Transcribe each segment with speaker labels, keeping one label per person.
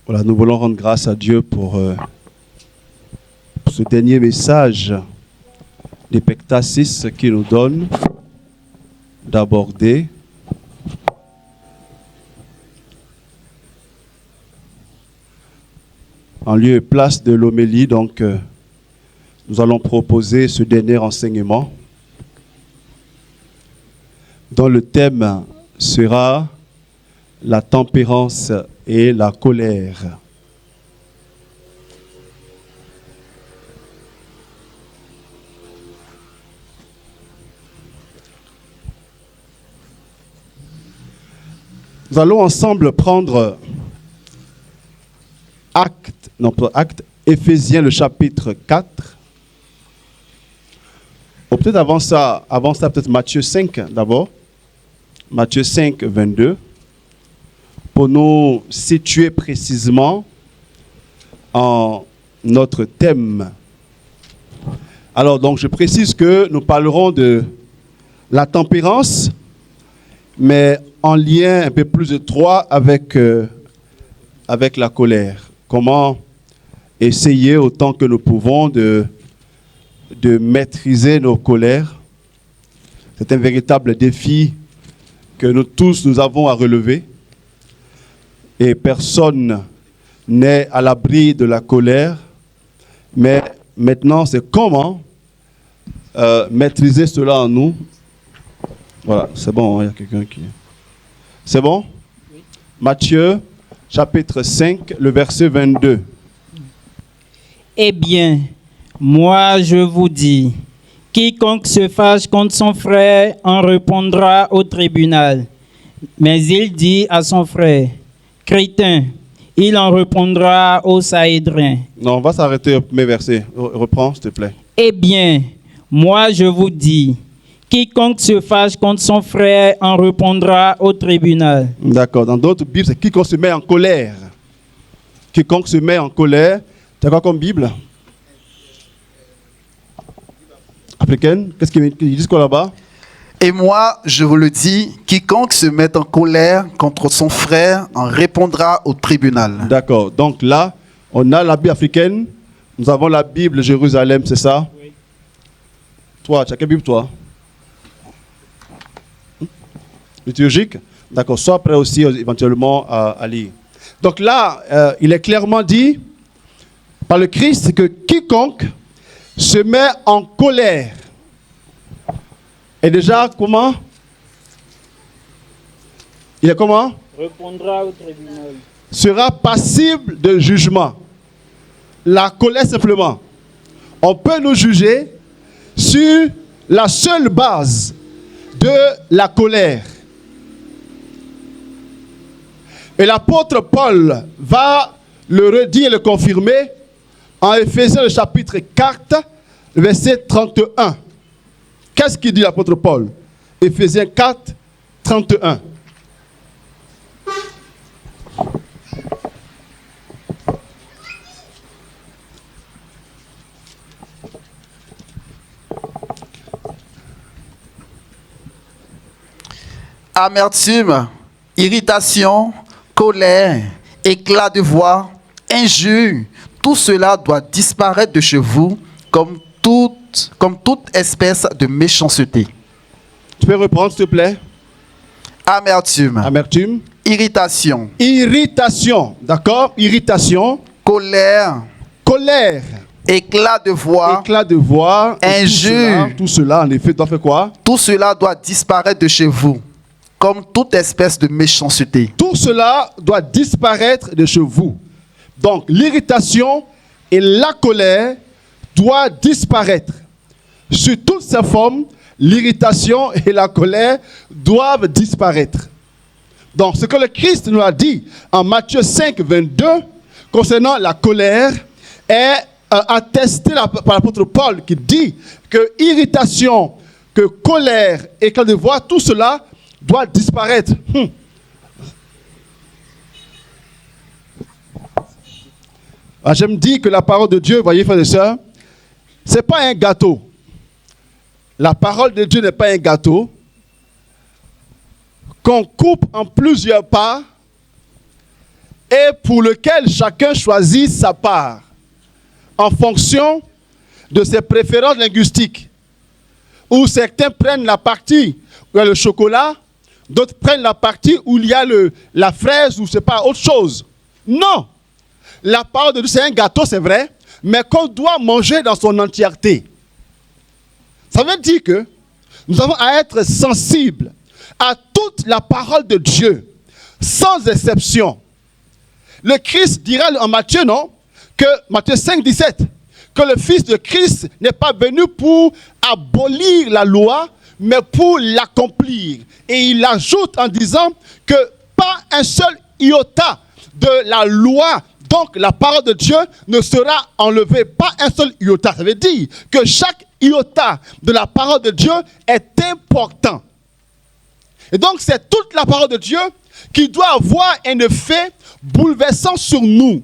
Speaker 1: Voilà, nous voulons rendre grâce à Dieu pour ce dernier message des Pectasis qui nous donne d'aborder en lieu et place de l'homélie. Donc, nous allons proposer ce dernier enseignement dont le thème sera la tempérance et la colère. Nous allons ensemble prendre Éphésiens le chapitre 4. Ou peut-être avant ça peut-être Matthieu 5 d'abord. Matthieu 5, 22. Pour nous situer précisément en notre thème. Alors, donc, je précise que nous parlerons de la tempérance, mais en lien un peu plus étroit avec la colère. Comment essayer autant que nous pouvons de maîtriser nos colères. C'est un véritable défi que nous tous nous avons à relever. Et personne n'est à l'abri de la colère. Mais maintenant, c'est comment maîtriser cela en nous. Voilà, c'est bon, il y a quelqu'un qui... C'est bon? Oui. Matthieu, chapitre 5, le verset 22.
Speaker 2: Eh bien, moi je vous dis, quiconque se fâche contre son frère en répondra au tribunal. Mais il dit à son frère, crétin, il en répondra au Sahédrin.
Speaker 1: Non, on va s'arrêter au premier verset. Reprends, s'il te plaît.
Speaker 2: Eh bien, moi je vous dis, quiconque se fâche contre son frère en répondra au tribunal.
Speaker 1: D'accord. Dans d'autres Bibles, c'est quiconque se met en colère. Quiconque se met en colère. Tu as quoi comme Bible? Africaine? Qu'est-ce qu'ils disent quoi là-bas?
Speaker 3: Et moi, je vous le dis, quiconque se met en colère contre son frère en répondra au tribunal.
Speaker 1: D'accord. Donc là, on a la Bible africaine. Nous avons la Bible Jérusalem, c'est ça? Oui. Toi, tu as quelle Bible, toi? Liturgique? D'accord. Sois prêt aussi éventuellement à lire. Donc là, il est clairement dit par le Christ que quiconque se met en colère. Et déjà, comment? Il est comment?
Speaker 2: Répondra au tribunal.
Speaker 1: Sera passible de jugement. La colère simplement. On peut nous juger sur la seule base de la colère. Et l'apôtre Paul va le redire et le confirmer en Éphésiens le chapitre 4, verset 31. Qu'est-ce qu'il dit l'apôtre Paul? Éphésiens 4, 31.
Speaker 3: Amertume, irritation, colère, éclat de voix, injure, tout cela doit disparaître de chez vous comme toute espèce de méchanceté.
Speaker 1: Tu peux reprendre, s'il te plaît?
Speaker 3: Amertume.
Speaker 1: Amertume.
Speaker 3: Irritation.
Speaker 1: Irritation. D'accord? Irritation.
Speaker 3: Colère.
Speaker 1: Colère.
Speaker 3: Éclat de voix.
Speaker 1: Éclat de voix.
Speaker 3: Injure.
Speaker 1: Tout cela, en effet, doit faire quoi?
Speaker 3: Tout cela doit disparaître de chez vous comme toute espèce de méchanceté.
Speaker 1: Tout cela doit disparaître de chez vous. Donc, l'irritation et la colère doivent disparaître. Sous toutes ces formes, l'irritation et la colère doivent disparaître. Donc, ce que le Christ nous a dit en Matthieu 5, 22, concernant la colère, est attesté par l'apôtre Paul qui dit que irritation, que colère, éclat de voix, tout cela doit disparaître. J'aime dire que la parole de Dieu, voyez frères et sœurs, ce n'est pas un gâteau. La parole de Dieu n'est pas un gâteau qu'on coupe en plusieurs parts et pour lequel chacun choisit sa part en fonction de ses préférences linguistiques. Où certains prennent la partie où il y a le chocolat, d'autres prennent la partie où il y a la fraise ou je sais pas, autre chose. Non! La parole de Dieu, c'est un gâteau, c'est vrai, mais qu'on doit manger dans son entièreté. Ça veut dire que nous avons à être sensibles à toute la parole de Dieu, sans exception. Le Christ dira en Matthieu, non? Que Matthieu 5, 17, que le Fils de Christ n'est pas venu pour abolir la loi, mais pour l'accomplir. Et il ajoute en disant que pas un seul iota de la loi, donc la parole de Dieu, ne sera enlevée. Pas un seul iota. Ça veut dire que chaque iota de la parole de Dieu est important. Et donc c'est toute la parole de Dieu qui doit avoir un effet bouleversant sur nous.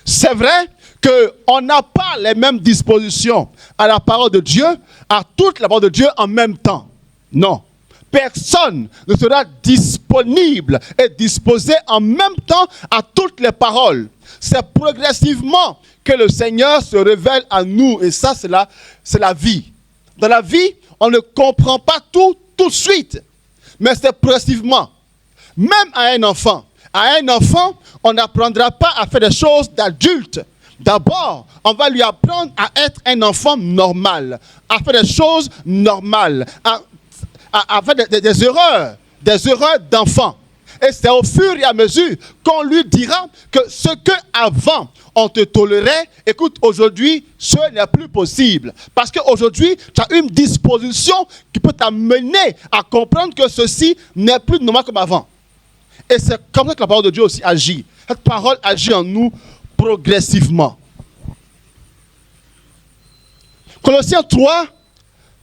Speaker 1: C'est vrai qu'on n'a pas les mêmes dispositions à la parole de Dieu, à toute la parole de Dieu en même temps. Non. Personne ne sera disponible et disposé en même temps à toutes les paroles. C'est progressivement que le Seigneur se révèle à nous. Et ça, c'est la vie. Dans la vie, on ne comprend pas tout de suite. Mais c'est progressivement. Même à un enfant. À un enfant, on n'apprendra pas à faire des choses d'adulte. D'abord, on va lui apprendre à être un enfant normal, à faire des choses normales, à faire des erreurs d'enfant. Et c'est au fur et à mesure qu'on lui dira que ce qu'avant on te tolérait, écoute, aujourd'hui, ce n'est plus possible. Parce qu'aujourd'hui, tu as une disposition qui peut t'amener à comprendre que ceci n'est plus normal comme avant. Et c'est comme ça que la parole de Dieu aussi agit. Cette parole agit en nous progressivement. Colossiens 3,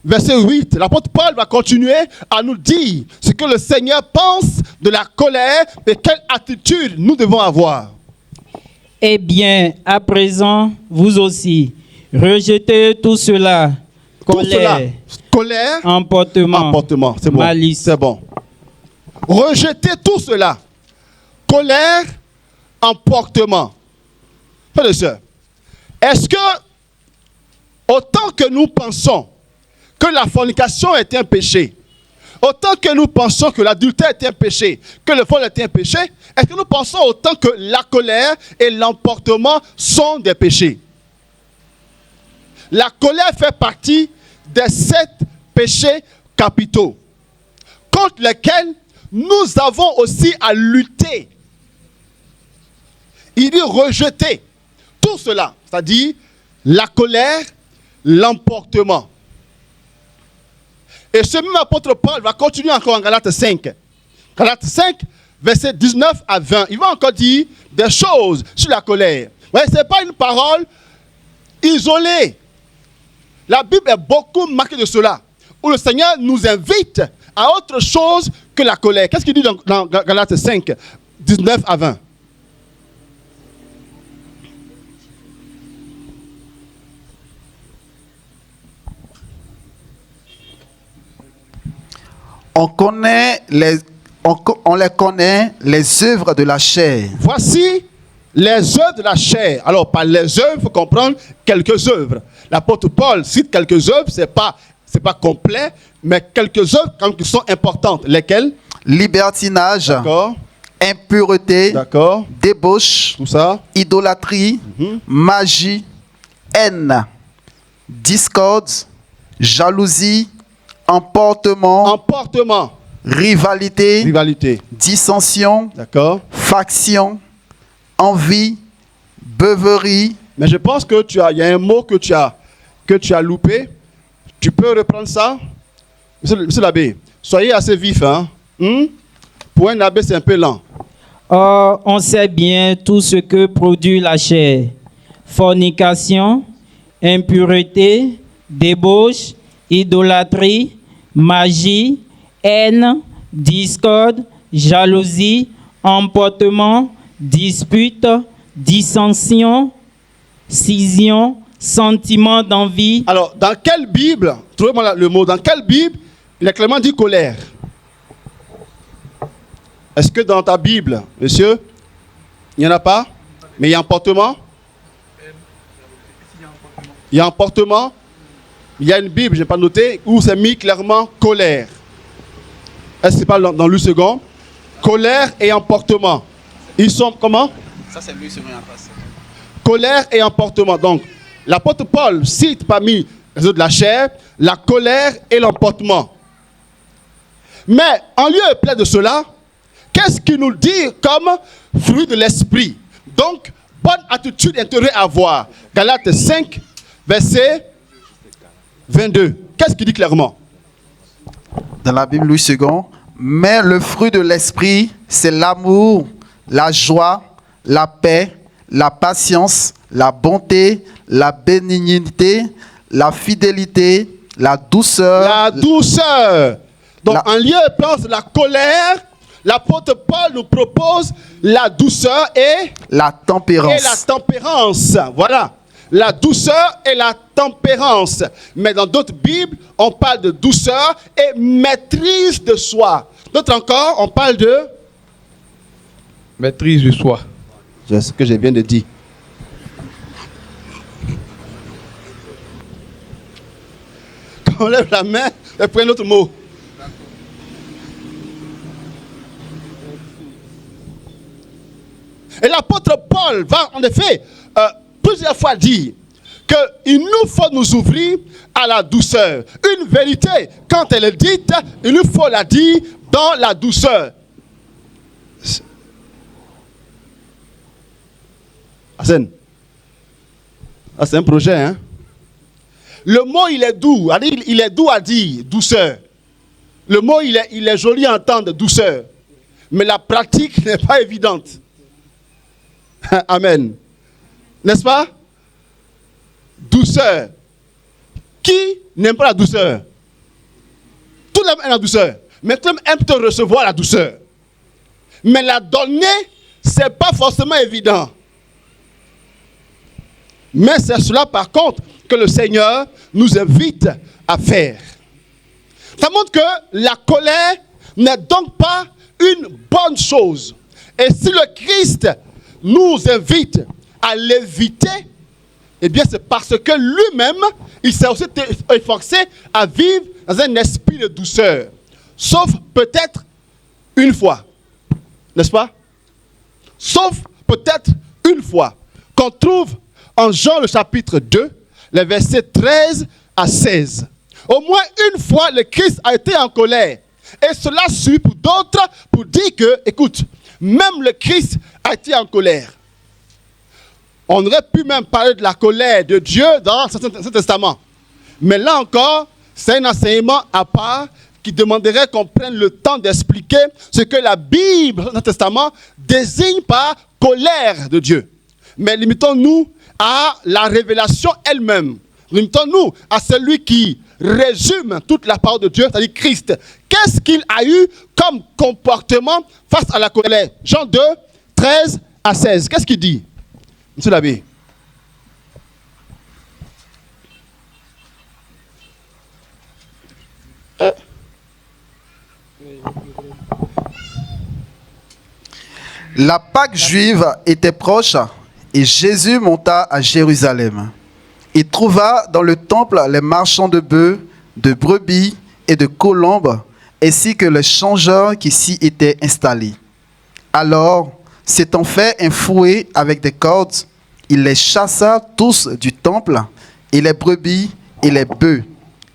Speaker 1: verset 8, l'apôtre Paul va continuer à nous dire ce que le Seigneur pense de la colère et quelle attitude nous devons avoir.
Speaker 2: Eh bien, à présent, vous aussi, rejetez tout cela.
Speaker 1: Colère,
Speaker 2: emportement,
Speaker 1: c'est bon,
Speaker 2: malice.
Speaker 1: c'est bon. Rejetez tout cela. Colère, emportement. Frères et sœurs, est-ce que, autant que nous pensons que la fornication est un péché, autant que nous pensons que l'adultère est un péché, que le vol est un péché, est-ce que nous pensons autant que la colère et l'emportement sont des péchés? La colère fait partie des 7 péchés capitaux, contre lesquels nous avons aussi à lutter. Il dit rejeter tout cela, c'est-à-dire la colère, l'emportement. Et ce même apôtre Paul va continuer encore en Galates 5. Galates 5, versets 19 à 20. Il va encore dire des choses sur la colère. Ouais, ce n'est pas une parole isolée. La Bible est beaucoup marquée de cela, où le Seigneur nous invite à autre chose que la colère. Qu'est-ce qu'il dit dans Galates 5, 19 à 20?
Speaker 3: On les connaît, les œuvres de la chair.
Speaker 1: Voici les œuvres de la chair. Alors, par les œuvres, il faut comprendre quelques œuvres. L'apôtre Paul cite quelques œuvres, c'est pas complet, mais quelques œuvres quand même qui sont importantes. Lesquelles?
Speaker 3: Libertinage,
Speaker 1: d'accord,
Speaker 3: impureté,
Speaker 1: d'accord,
Speaker 3: débauche,
Speaker 1: tout ça,
Speaker 3: idolâtrie, magie, haine, discorde, jalousie, emportement, rivalité, dissension,
Speaker 1: d'accord,
Speaker 3: faction, envie, beuverie.
Speaker 1: Mais je pense que il y a un mot que tu as loupé. Tu peux reprendre ça? Monsieur l'abbé, soyez assez vif, hein? Pour un abbé, c'est un peu lent.
Speaker 2: Or, on sait bien tout ce que produit la chair. Fornication, impureté, débauche, idolâtrie, magie, haine, discorde, jalousie, emportement, dispute, dissension, scission, sentiment d'envie.
Speaker 1: Alors, dans quelle Bible, trouvez-moi le mot, dans quelle Bible il est clairement dit colère? Est-ce que dans ta Bible, monsieur, Il n'y en a pas? Mais il y a emportement? Il y a emportement? Il y a une Bible, je n'ai pas noté, où c'est mis clairement colère. Est-ce que c'est pas dans le second? Colère et emportement. Ils sont comment?
Speaker 3: Ça, c'est mieux, c'est rien à passer.
Speaker 1: Colère et emportement. Donc, l'apôtre Paul cite parmi les autres de la chair la colère et l'emportement. Mais en lieu et place de cela, qu'est-ce qu'il nous dit comme fruit de l'esprit? Donc, bonne attitude intérieure à avoir. Galates 5, verset 22. Qu'est-ce qu'il dit clairement?
Speaker 3: Dans la Bible Louis II, mais le fruit de l'esprit, c'est l'amour, la joie, la paix, la patience, la bonté, la bénignité, la fidélité, la douceur.
Speaker 1: La douceur. Donc, en lieu et place de la colère, l'apôtre Paul nous propose la douceur et
Speaker 3: la tempérance.
Speaker 1: Et la tempérance. Voilà. La douceur et la tempérance. Mais dans d'autres Bibles, on parle de douceur et maîtrise de soi. D'autres encore, on parle de
Speaker 4: maîtrise de soi.
Speaker 1: C'est ce que j'ai bien dit. Quand on lève la main, et prend un autre mot. Et l'apôtre Paul va en effet plusieurs fois dire qu'il nous faut nous ouvrir à la douceur. Une vérité, quand elle est dite, il nous faut la dire dans la douceur. Hassan, c'est un projet, hein? Le mot, il est doux. Il est doux à dire, douceur. Le mot, il est joli à entendre, douceur. Mais la pratique n'est pas évidente. Amen. N'est-ce pas? Douceur. Qui n'aime pas la douceur? Tout le monde aime la douceur. Mais tout le monde aime te recevoir la douceur. Mais la donner, ce n'est pas forcément évident. Mais c'est cela, par contre, que le Seigneur nous invite à faire. Ça montre que la colère n'est donc pas une bonne chose. Et si le Christ nous invite à l'éviter, eh bien c'est parce que lui-même, il s'est aussi efforcé à vivre dans un esprit de douceur. Sauf peut-être une fois. N'est-ce pas? Sauf peut-être une fois qu'on trouve en Jean le chapitre 2, les versets 13 à 16. Au moins une fois, le Christ a été en colère. Et cela suit pour d'autres pour dire que, écoute, même le Christ a été en colère. On aurait pu même parler de la colère de Dieu dans l'Ancien Testament. Mais là encore, c'est un enseignement à part qui demanderait qu'on prenne le temps d'expliquer ce que la Bible, dans l'Ancien Testament, désigne par colère de Dieu. Mais limitons-nous à la révélation elle-même. Limitons-nous à celui qui résume toute la parole de Dieu, c'est-à-dire Christ. Qu'est-ce qu'il a eu comme comportement face à la colère? Jean 2, 13 à 16. Qu'est-ce qu'il dit? Monsieur l'abbé.
Speaker 3: La Pâque juive était proche et Jésus monta à Jérusalem. Il trouva dans le temple les marchands de bœufs, de brebis et de colombes, ainsi que les changeurs qui s'y étaient installés. Alors, s'étant fait un fouet avec des cordes, il les chassa tous du temple, et les brebis et les bœufs.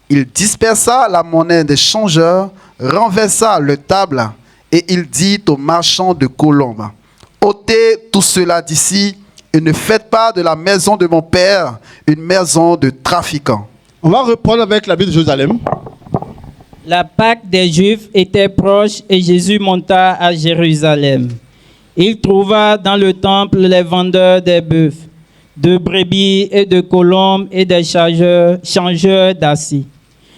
Speaker 3: Il dispersa la monnaie des changeurs, renversa le table, et il dit aux marchands de colombes, « ôtez tout cela d'ici, et ne faites pas de la maison de mon père une maison de trafiquants. »
Speaker 1: On va reprendre avec la ville de Jérusalem.
Speaker 2: La Pâque des Juifs était proche et Jésus monta à Jérusalem. Il trouva dans le temple les vendeurs des bœufs, de brebis et de colombes et des changeurs d'assis.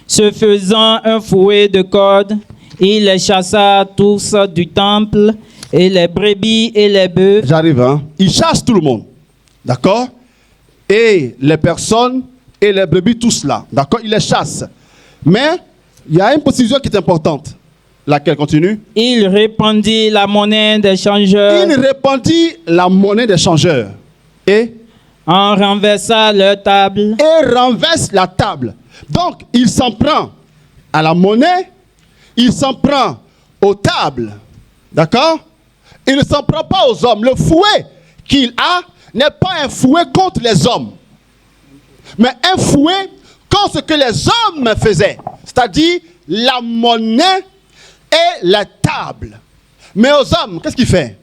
Speaker 2: Se faisant un fouet de cordes, il les chassa tous du temple, et les brebis et les bœufs.
Speaker 1: J'arrive, hein. Il chasse tout le monde. D'accord? Et les personnes et les brebis, tous là. D'accord? Il les chasse. Mais il y a une précision qui est importante. Laquelle continue?
Speaker 2: Il répandit la monnaie des changeurs.
Speaker 1: Il répandit la monnaie des changeurs. Et
Speaker 2: En renversa leur table.
Speaker 1: renverse la table. Donc, il s'en prend à la monnaie, il s'en prend aux tables. D'accord? Il ne s'en prend pas aux hommes. Le fouet qu'il a n'est pas un fouet contre les hommes, mais un fouet contre ce que les hommes faisaient. C'est-à-dire la monnaie et la table. Mais aux hommes, qu'est-ce qu'il fait?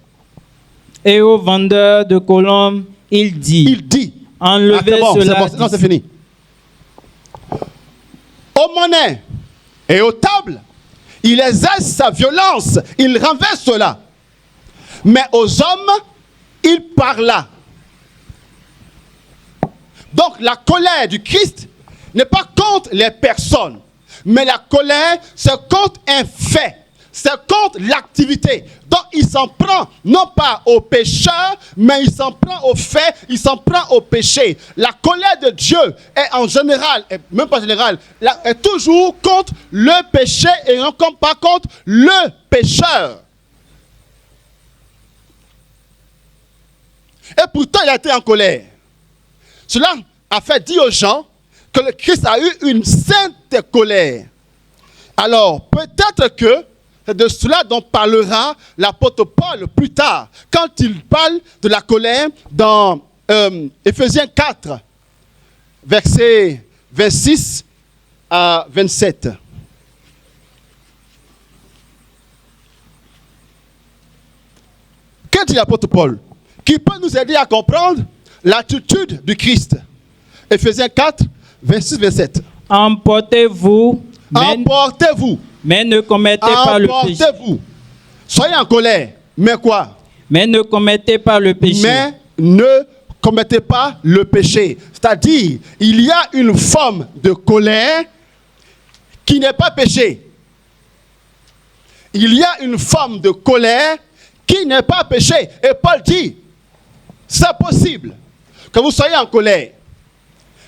Speaker 2: Et au vendeur de colombes, il dit.
Speaker 1: Il dit.
Speaker 2: Enlevez
Speaker 1: c'est bon,
Speaker 2: cela.
Speaker 1: c'est bon. Non, c'est fini. Aux monnaies et aux tables, il exerce sa violence, il renverse cela. Mais aux hommes, il parla. Donc la colère du Christ n'est pas contre les personnes, mais la colère, c'est contre un fait, c'est contre l'activité. Donc il s'en prend non pas au pécheur, mais il s'en prend au fait, il s'en prend au péché. La colère de Dieu est en général, et même pas général, est toujours contre le péché et non pas contre le pécheur. Et pourtant, il a été en colère. Cela a fait dire aux gens que le Christ a eu une sainte colère. Alors, peut-être que c'est de cela dont parlera l'apôtre Paul plus tard, quand il parle de la colère dans Éphésiens 4, versets 26 à 27. Que dit l'apôtre Paul? Qui peut nous aider à comprendre l'attitude du Christ. Éphésiens 4, 26, 27.
Speaker 2: Emportez-vous,
Speaker 1: mais
Speaker 2: ne commettez pas le péché.
Speaker 1: Emportez-vous. Soyez en colère. Mais quoi?
Speaker 2: Mais ne commettez pas le péché.
Speaker 1: Mais ne commettez pas le péché. C'est-à-dire, il y a une forme de colère qui n'est pas péché. Il y a une forme de colère qui n'est pas péché. Et Paul dit, c'est possible que vous soyez en colère.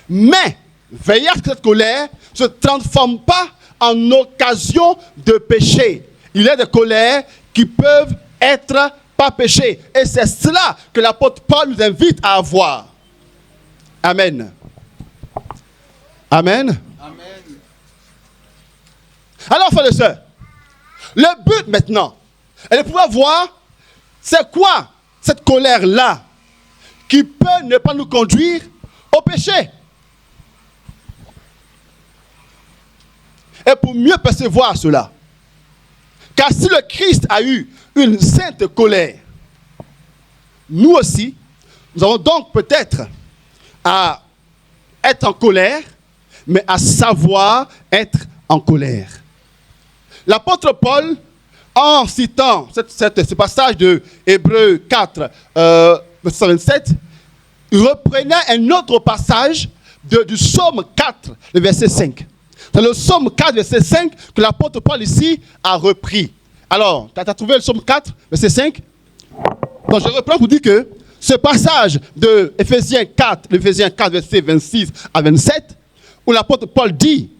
Speaker 1: Mais veillez à ce que cette colère ne se transforme pas en occasion de péché. Il y a des colères qui peuvent être pas péché. Et c'est cela que l'apôtre Paul nous invite à avoir. Amen. Amen.
Speaker 3: Amen.
Speaker 1: Alors, frères et sœurs, le but maintenant est de pouvoir voir c'est quoi cette colère-là qui peut ne pas nous conduire au péché. Et pour mieux percevoir cela, car si le Christ a eu une sainte colère, nous aussi, nous avons donc peut-être à être en colère, mais à savoir être en colère. L'apôtre Paul, en citant ce passage de Hébreux 4, verset 27, reprenait un autre passage du psaume 4, le verset 5. C'est le psaume 4, verset 5 que l'apôtre Paul ici a repris. Alors, tu as trouvé le psaume 4, verset 5? Donc, je reprends pour dire que ce passage de Éphésiens 4, verset 26 à 27, où l'apôtre Paul dit,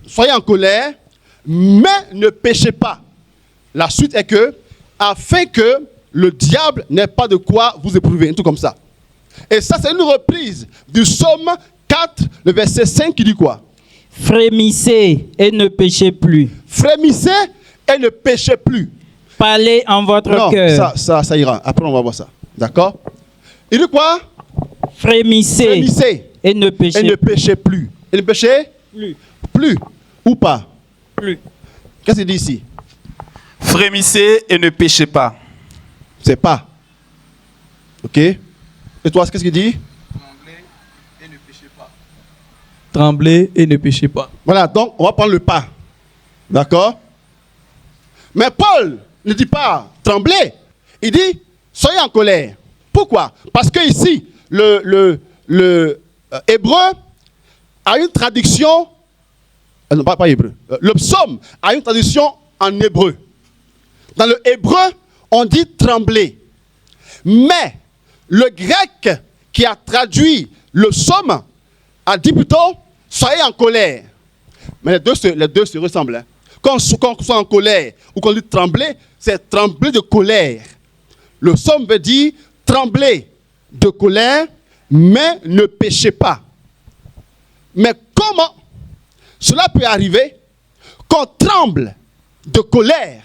Speaker 1: soyez en colère, mais ne péchez pas. La suite est que, afin que le diable n'ait pas de quoi vous éprouver, un truc comme ça. Et ça, c'est une reprise du psaume 4, le verset 5 qui dit quoi?
Speaker 2: Frémissez et ne péchez plus.
Speaker 1: Frémissez et ne péchez plus.
Speaker 2: Parlez en votre cœur.
Speaker 1: Non, ça ira. Après, on va voir ça. D'accord? Il dit quoi?
Speaker 2: Frémissez et ne péchez
Speaker 1: plus. Et ne péchez
Speaker 2: plus.
Speaker 1: Plus. Ou pas?
Speaker 2: Plus.
Speaker 1: Qu'est-ce qu'il dit ici?
Speaker 3: Frémissez et ne péchez pas.
Speaker 1: C'est pas. Ok? Et toi, qu'est-ce qu'il dit?
Speaker 3: Tremblez et ne péchez pas.
Speaker 4: Tremblez et ne péchez pas.
Speaker 1: Voilà, donc on va prendre le pas. D'accord? Mais Paul ne dit pas tremblez. Il dit soyez en colère. Pourquoi? Parce que ici, le hébreu a une traduction. Non, pas hébreu. Le psaume a une traduction en hébreu. Dans le hébreu, on dit trembler. Mais le grec qui a traduit le psaume a dit plutôt soyez en colère. Mais les deux se ressemblent. Hein. Quand on soit en colère ou qu'on dit trembler, c'est trembler de colère. Le psaume veut dire trembler de colère, mais ne péchez pas. Mais comment cela peut arriver qu'on tremble de colère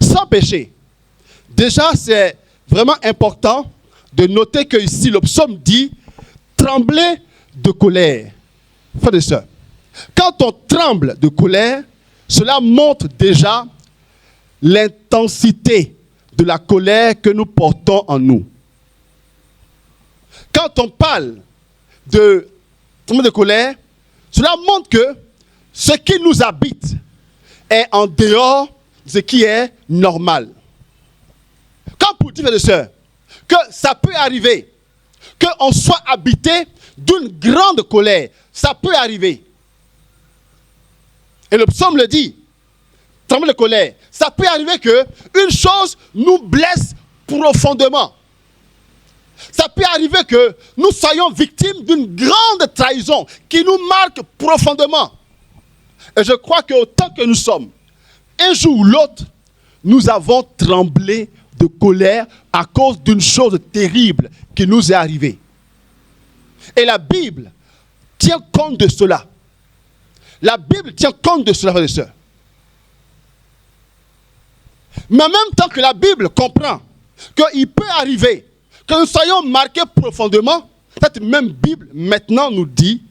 Speaker 1: sans péché? Déjà, c'est vraiment important de noter que ici, le psaume dit trembler de colère. Frères et sœurs, quand on tremble de colère, cela montre déjà l'intensité de la colère que nous portons en nous. Quand on parle de tremblement de colère, cela montre que ce qui nous habite est en dehors de ce qui est normal. Comme pour dire, frères et sœurs, que ça peut arriver qu'on soit habité d'une grande colère. Ça peut arriver. Et le psaume le dit, tremblement de colère. Ça peut arriver qu'une chose nous blesse profondément. Ça peut arriver que nous soyons victimes d'une grande trahison qui nous marque profondément. Et je crois qu'autant que nous sommes, un jour ou l'autre, nous avons tremblé de colère à cause d'une chose terrible qui nous est arrivée. Et la Bible tient compte de cela. La Bible tient compte de cela, frères et sœurs. Mais en même temps que la Bible comprend qu'il peut arriver que nous soyons marqués profondément, cette même Bible maintenant nous dit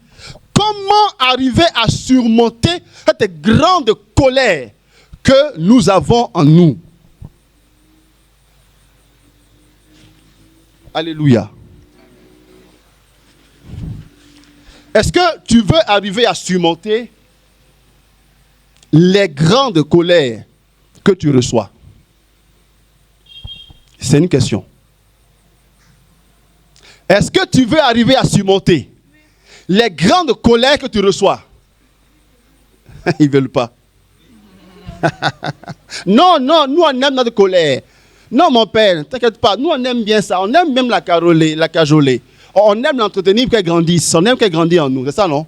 Speaker 1: comment arriver à surmonter cette grande colère que nous avons en nous. Alléluia. Est-ce que tu veux arriver à surmonter les grandes colères que tu reçois? C'est une question. Est-ce que tu veux arriver à surmonter les grandes colères que tu reçois? Ils ne veulent pas. Non, nous on aime notre colère. Non, mon père, t'inquiète pas, nous on aime bien ça. On aime même la cajoler. On aime l'entretenir pour qu'elle grandisse. On aime qu'elle grandisse en nous, c'est ça, non?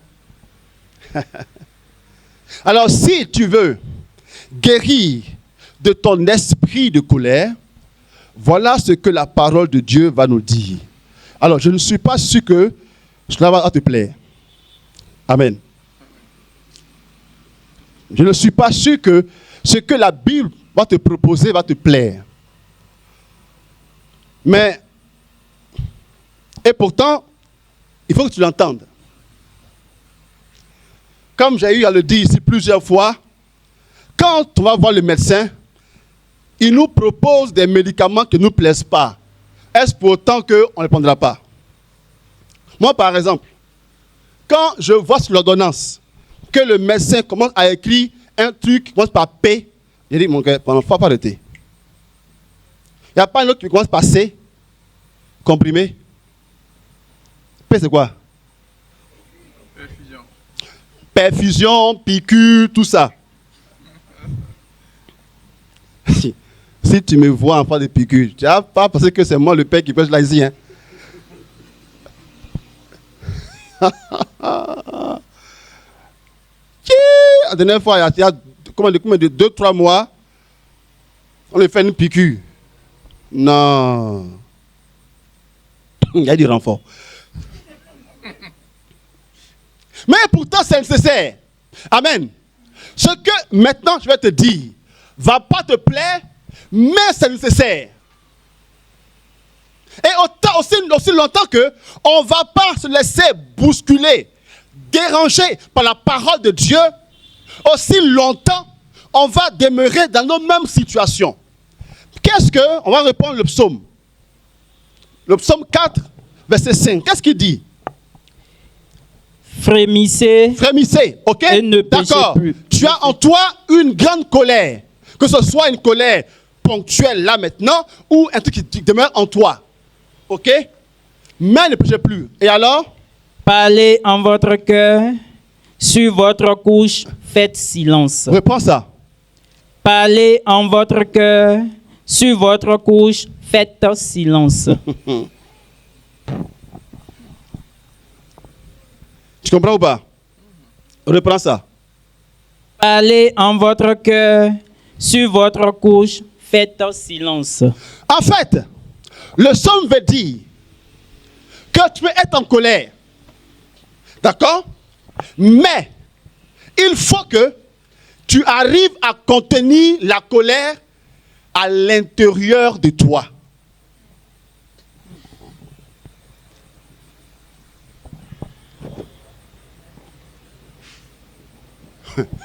Speaker 1: Alors, si tu veux guérir de ton esprit de colère, voilà ce que la parole de Dieu va nous dire. Alors, je ne suis pas sûr que cela va te plaire. Amen. Je ne suis pas sûr que ce que la Bible va te proposer va te plaire. Mais, et pourtant, il faut que tu l'entendes. Comme j'ai eu à le dire ici plusieurs fois, quand on va voir le médecin, il nous propose des médicaments qui ne nous plaisent pas. Est-ce pour autant qu'on ne prendra pas? Moi, par exemple, quand je vois sur l'ordonnance que le médecin commence à écrire un truc qui commence par P, je dis, mon gars, il ne faut pas arrêter. Il n'y a pas un autre qui commence par C, comprimé. P, c'est quoi? Perfusion, piqûre, tout ça. Si tu me vois en face de piqûre, tu n'as pas pensé que c'est moi le père qui pêche là ici. Hein? La dernière fois, il y a combien de 2-3 mois, on lui fait une piqûre. Non. Il y a du renfort. Mais pourtant, c'est nécessaire. Amen. Ce que maintenant je vais te dire va pas te plaire, mais c'est nécessaire. Et aussi longtemps qu'on ne va pas se laisser bousculer, déranger par la parole de Dieu, aussi longtemps on va demeurer dans nos mêmes situations. Qu'est-ce que, on va répondre le psaume. Le psaume 4, verset 5. Qu'est-ce qu'il dit?
Speaker 2: Frémissez,
Speaker 1: ok?
Speaker 2: Et ne péchez plus.
Speaker 1: Tu as en toi une grande colère. Que ce soit une colère ponctuelle là maintenant ou un truc qui demeure en toi. Ok? Mais ne péchez plus. Et alors?
Speaker 2: Parlez en votre cœur, sur votre couche, faites silence.
Speaker 1: Reprends ça.
Speaker 2: Parlez en votre cœur, sur votre couche, faites silence.
Speaker 1: Tu comprends ou pas? Reprends ça.
Speaker 2: Parlez en votre cœur, sur votre couche, faites silence.
Speaker 1: En fait, le psaume veut dire que tu peux être en colère. D'accord? Mais il faut que tu arrives à contenir la colère à l'intérieur de toi.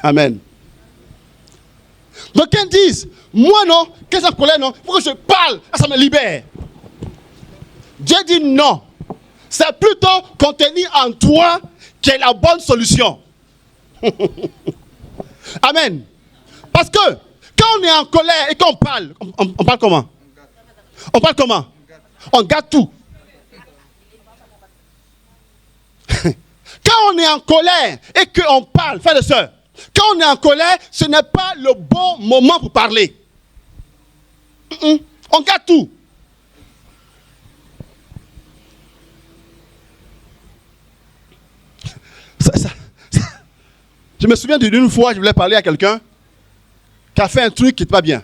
Speaker 1: Amen. Donc, ils disent, moi non, qu'est-ce que colère non, il faut que je parle, ça me libère. Dieu dit non. C'est plutôt contenir en toi qui est la bonne solution. Amen. Parce que quand on est en colère et qu'on parle, on parle comment? On parle comment? On gâte tout. Quand on est en colère et qu'on parle, frères et sœurs, quand on est en colère, ce n'est pas le bon moment pour parler. On gâte tout. Je me souviens d'une fois, je voulais parler à quelqu'un qui a fait un truc qui n'était pas bien.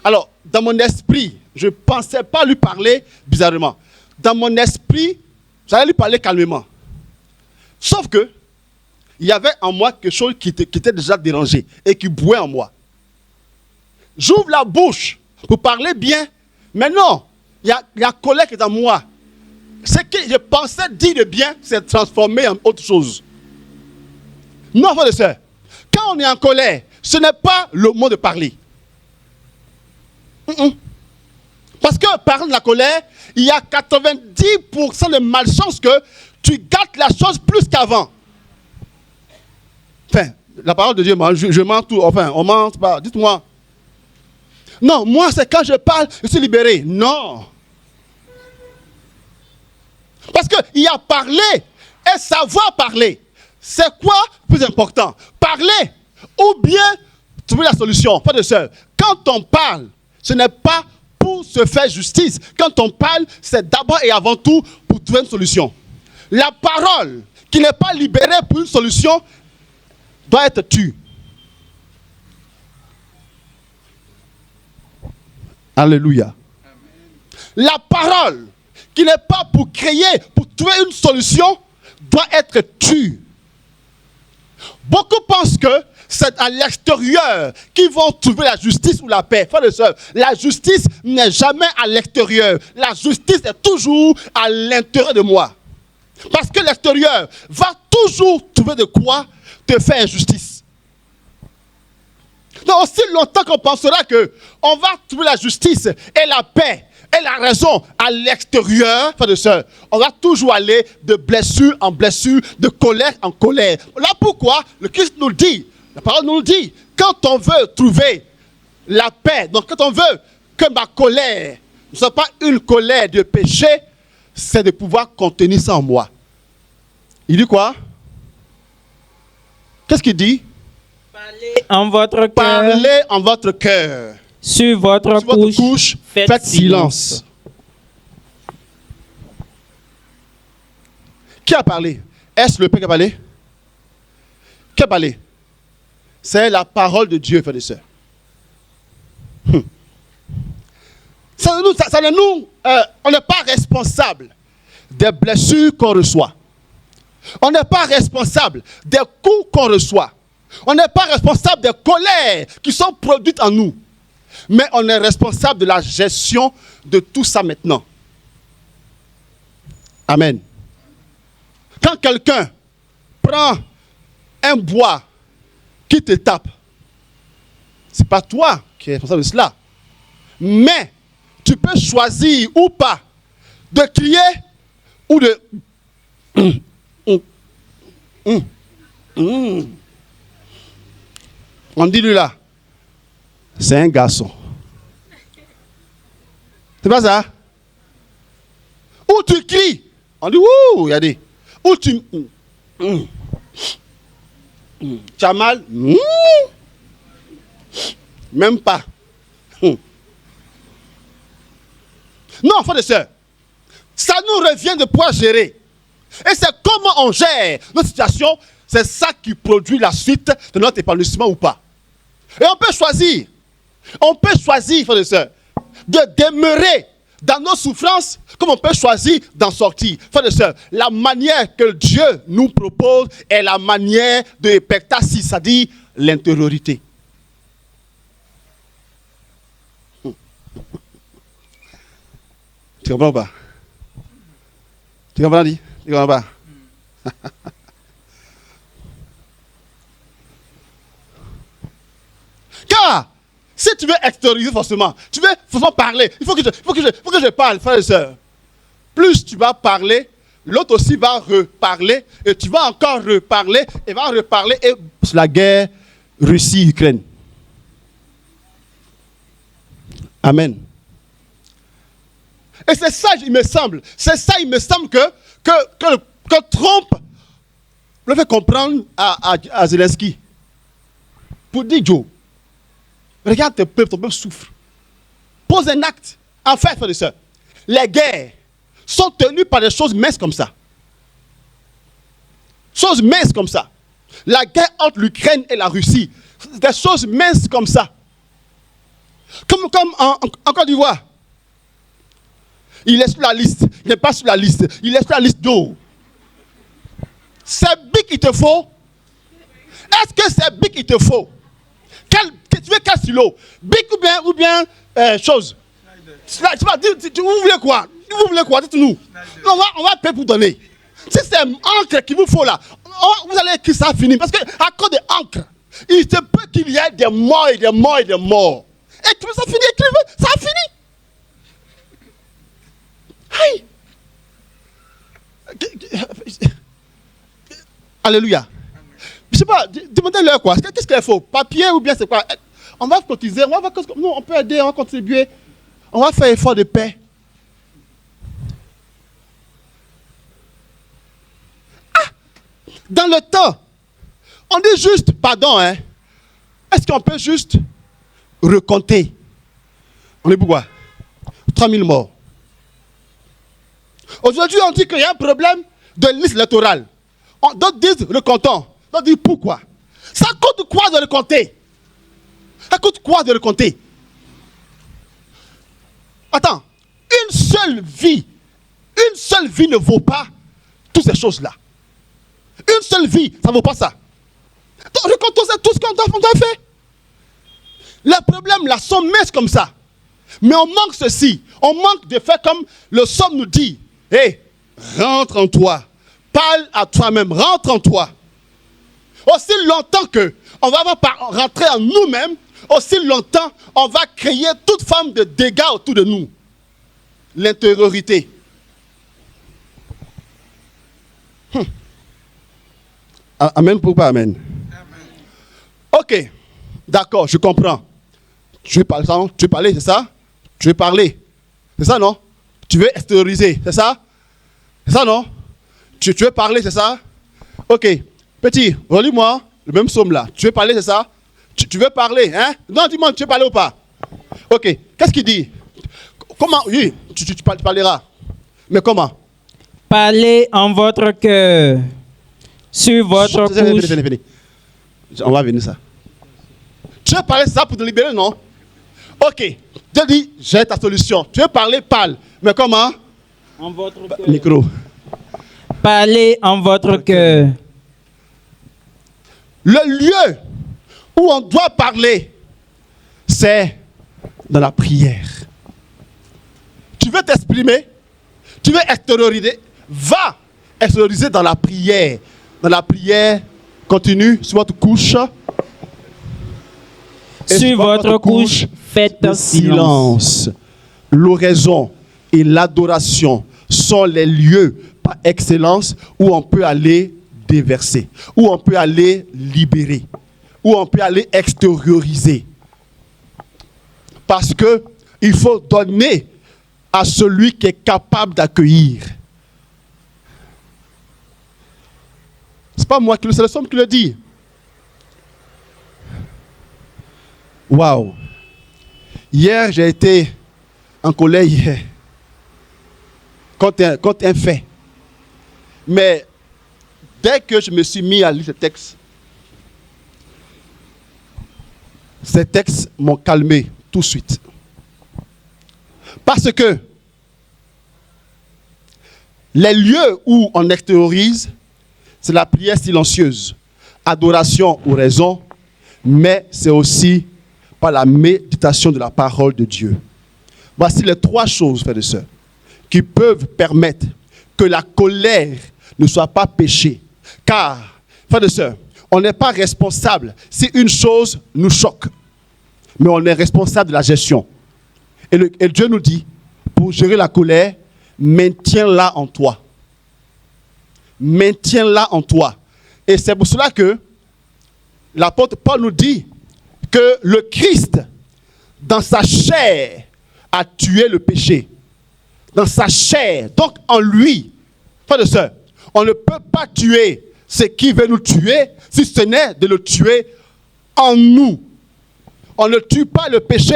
Speaker 1: Alors, dans mon esprit, je ne pensais pas lui parler bizarrement. Dans mon esprit, j'allais lui parler calmement. Sauf que, il y avait en moi quelque chose qui était déjà dérangé et qui bouait en moi. J'ouvre la bouche pour parler bien, mais non, il y a la colère qui est en moi. Ce que je pensais dire de bien s'est transformé en autre chose. Non, frère et sœur, quand on est en colère, ce n'est pas le moment de parler. Parce que par la colère, il y a 90% de malchance que tu gâtes la chose plus qu'avant. Enfin, la parole de Dieu, je mens tout. Enfin, on ment pas. Dites-moi. Non, moi, c'est quand je parle, je suis libéré. Non. Parce qu'il y a parler et savoir parler. C'est quoi le plus important? Parler ou bien trouver la solution. Frères et sœurs, quand on parle, ce n'est pas pour se faire justice. Quand on parle, c'est d'abord et avant tout pour trouver une solution. La parole qui n'est pas libérée pour une solution doit être tue. Alléluia. La parole qui n'est pas pour créer, pour trouver une solution, doit être tue. Beaucoup pensent que c'est à l'extérieur qu'ils vont trouver la justice ou la paix. Frères et sœurs, la justice n'est jamais à l'extérieur. La justice est toujours à l'intérieur de moi. Parce que l'extérieur va toujours trouver de quoi te faire injustice. Donc aussi longtemps qu'on pensera qu'on va trouver la justice et la paix et la raison à l'extérieur, frères et sœurs, on va toujours aller de blessure en blessure, de colère en colère. Là pourquoi le Christ nous le dit, la parole nous le dit, quand on veut trouver la paix, donc quand on veut que ma colère ne soit pas une colère de péché, c'est de pouvoir contenir ça en moi. Il dit quoi? Qu'est-ce qu'il dit?
Speaker 2: Parlez en votre cœur.
Speaker 1: Parlez en votre cœur.
Speaker 2: Sur votre couche,
Speaker 1: faites silence. Qui a parlé? Est-ce le Père qui a parlé? Qui a parlé? C'est la parole de Dieu, frères et sœurs. On n'est pas responsable des blessures qu'on reçoit. On n'est pas responsable des coups qu'on reçoit. On n'est pas responsable des colères qui sont produites en nous. Mais on est responsable de la gestion de tout ça maintenant. Amen. Quand quelqu'un prend un bois qui te tape, ce n'est pas toi qui es responsable de cela. Mais tu peux choisir ou pas de crier ou de... On dit lui là, c'est un garçon. C'est pas ça? Ou tu cries, on dit ouh, regardez. Ou tu as mal, même pas. Non, frères et sœurs, ça nous revient de pouvoir gérer. Et c'est comment on gère notre situation c'est ça qui produit la suite de notre épanouissement ou pas. Et on peut choisir, frères et sœurs, de demeurer dans nos souffrances, comme on peut choisir d'en sortir. Frères et sœurs, la manière que Dieu nous propose est la manière de epektasis, c'est-à-dire l'intériorité. Tu comprends pas? Tu comprends, dit? Tu comprends pas? Car, si tu veux extérioriser forcément, tu veux forcément parler, il faut que je parle, frères et sœurs. Plus tu vas parler, l'autre aussi va reparler, et tu vas encore reparler, et va reparler, et c'est la guerre Russie-Ukraine. Amen. Et c'est ça, il me semble, que Trump le fait comprendre à Zelensky. Pour dire, Joe, regarde ton peuple souffre. Pose un acte. En fait, frères et sœurs, les guerres sont tenues par des choses minces comme ça. Choses minces comme ça. La guerre entre l'Ukraine et la Russie, des choses minces comme ça. Comme en Côte d'Ivoire. Il est sur la liste. Il n'est pas sur la liste. Il est sur la liste d'eau. C'est big qu'il te faut. Est-ce que c'est big qu'il te faut? Tu veux quel stylo? Big ou bien chose? Vous voulez quoi? Vous voulez quoi? Dites-nous. On va payer pour donner. Si c'est encre qu'il vous faut là, vous allez écrire ça fini. Parce qu'à cause de encre, il se peut qu'il y ait des morts et des morts et des morts. Et tu veux ça finir? Ça a fini. Hey. Alléluia. Je ne sais pas, demandez-leur quoi. Qu'est-ce qu'il faut? Papier ou bien c'est quoi? On va cotiser, nous on peut aider, on va contribuer. On va faire effort de paix. Dans le temps, on dit juste, pardon, hein. Est-ce qu'on peut juste recompter? On est pourquoi? 3000 morts. Aujourd'hui, on dit qu'il y a un problème de liste électorale. D'autres disent recomptons. D'autres disent pourquoi? Ça coûte quoi de recompter? Ça coûte quoi de recompter? Attends, une seule vie ne vaut pas toutes ces choses-là. Une seule vie, ça ne vaut pas ça. Donc, recomptons tout ce qu'on doit faire. Les problèmes là sont minces comme ça. Mais on manque ceci. On manque de faire comme le psaume nous dit. Hé, rentre en toi. Parle à toi-même. Rentre en toi. Aussi longtemps qu'on va rentrer en nous-mêmes, aussi longtemps on va créer toute forme de dégâts autour de nous. L'intériorité. Amen pour pas amen. Ok, d'accord, je comprends. Tu veux parler, c'est ça? Tu veux parler, c'est ça, non? Tu veux extérioriser, c'est ça? C'est ça, non? Tu veux parler, c'est ça? Ok, petit, relis-moi le même psaume là. Tu veux parler, c'est ça? Tu veux parler, hein? Non, dis-moi, tu veux parler ou pas? Ok, qu'est-ce qu'il dit? Comment? Oui, tu parleras. Mais comment?
Speaker 2: Parlez en votre cœur, sur votre bouche.
Speaker 1: Fini. On va venir ça. Tu veux parler ça pour te libérer, non? Ok, je dis, j'ai ta solution. Tu veux parler, parle. Mais comment?
Speaker 2: En votre cœur.
Speaker 1: Micro.
Speaker 2: Parlez en votre cœur.
Speaker 1: Le lieu où on doit parler, c'est dans la prière. Tu veux t'exprimer, tu veux extérioriser, va extérioriser dans la prière. Dans la prière, continue sur votre couche.
Speaker 2: Sur votre couche, faites
Speaker 1: le silence. L'oraison et l'adoration sont les lieux par excellence où on peut aller déverser, où on peut aller libérer, où on peut aller extérioriser. Parce que il faut donner à celui qui est capable d'accueillir. C'est pas moi qui le, c'est le psaume qui le dit. Waouh! Hier, j'ai été en colère contre un fait. Mais dès que je me suis mis à lire ces textes m'ont calmé tout de suite. Parce que les lieux où on extériorise, c'est la prière silencieuse, adoration ou raison, mais c'est aussi par la méditation de la parole de Dieu. Voici les 3 choses, frères et sœurs, qui peuvent permettre que la colère ne soit pas péché. Car, frères et sœurs, on n'est pas responsable si une chose nous choque, mais on est responsable de la gestion. Et Dieu nous dit, pour gérer la colère, maintiens-la en toi. Maintiens-la en toi. Et c'est pour cela que l'apôtre Paul nous dit que le Christ, dans sa chair, a tué le péché. Dans sa chair, donc en lui. Frères et sœurs, on ne peut pas tuer ce qui veut nous tuer, si ce n'est de le tuer en nous. On ne tue pas le péché